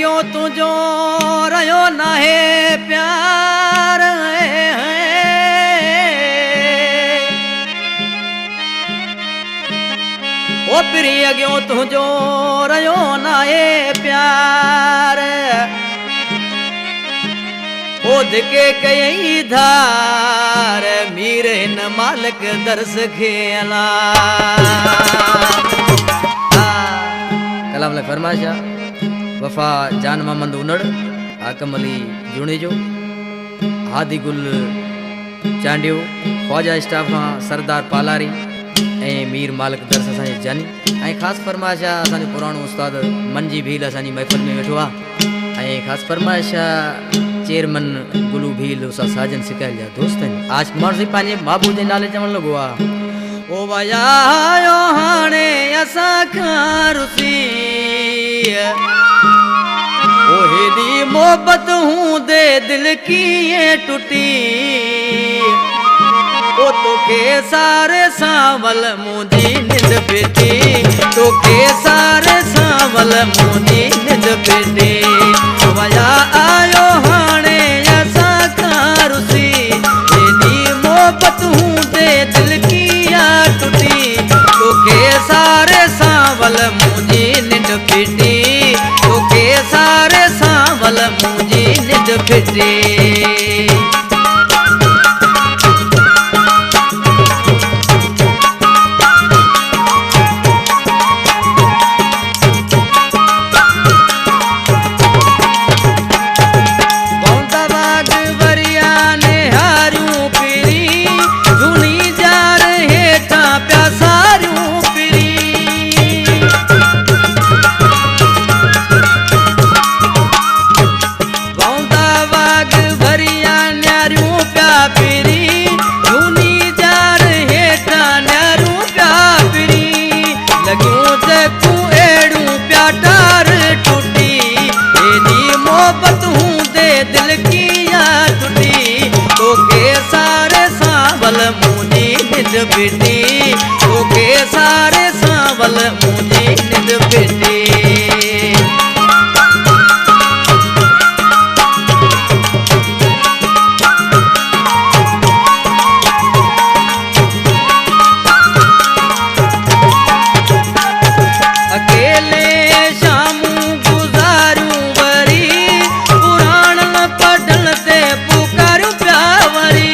अॻियो तुंहिंजो रहियो नाहे प्यार ओ पिरी अॻियो तुंहिंजो रहियो नाहे प्यार ओ धिके कयई धार मीर हिन मालिक दर्स खे अला कलाम लाइ फरमाइशा वफ़ा जान मोहम्मद उनड़ हाकम अली जूणे जो हादी गुल चांडियो ख्वाजा स्टाफ खां सरदार पालारी ऐं मीर मालिक दर्स असांजे जानी ऐं ख़ासि फरमाइशा असांजो पुराणो उस्ताद मंजी भील असांजी महफ़िल में वेठो आहे ऐं ख़ासि फरमाइशा चेयरमैन गुलू भील उसा साजन सिकायल जा दोस्त आहिनि आज कुमार सिंह पंहिंजे बाबू जे नाले चवण लॻो आहे ओ वयायो हाणे असां खां रुसी ओ हेॾी मोहबत हूंदे दिलि कीअं टुटी ओ तोखे सारे सावल मुंहिंजी निंड पेटी तोखे सारे सावल मुंहिंजी निंड पेटी वया आयो हाणे असां खां रुसी हेॾी मोहबत हूंदे दिलि कीअं टुटी तोखे सारे सावल मुंहिंजी निंड पेटी तोखे सारे सावल मुंहिंजी निंड पेटी बेटी तोखे सारे सावल मुंहिंजी निंड बेटी अकेले शामू गुज़ारियूं वरी पुराण पढ़ण ते पुकारियूं पिया वरी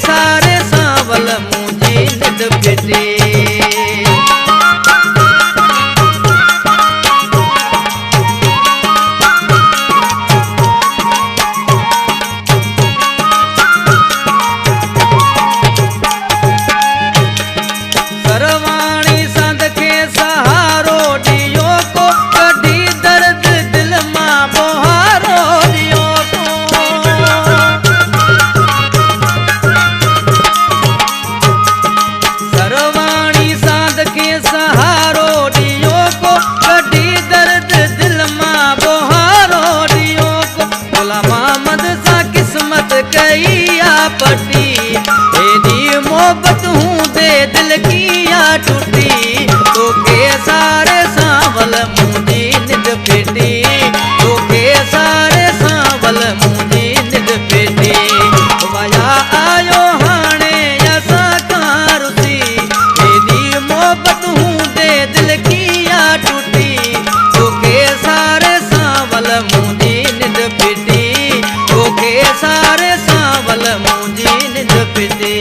सारे सावल मुंहिंजी निंड पेटी सरवाणी संद खे सहारो ॾियो को कढी दर्द दिल मां बोहारो ॾियो सहारो ॾियो को कढी दर्द दिल मां बोहारो ॾियो को भोला मोहम्मद सां क़िस्मत कई आ पटी हेॾी मोहबत हूंदे दिलि कीअं टुटी तोखे सारे सावल मुंहिंजी निंड पेटी तोखे सारे सावल मुंहिंजी निंड पेटी वया आयो हाणे असां खां रुसी हेॾी मोहबत हूंदे दिलि कीअं टुटी तोखे सारे सावल मुंहिंजी निंड पेटी तोखे सारे सावल मुंहिंजी निंड पेटी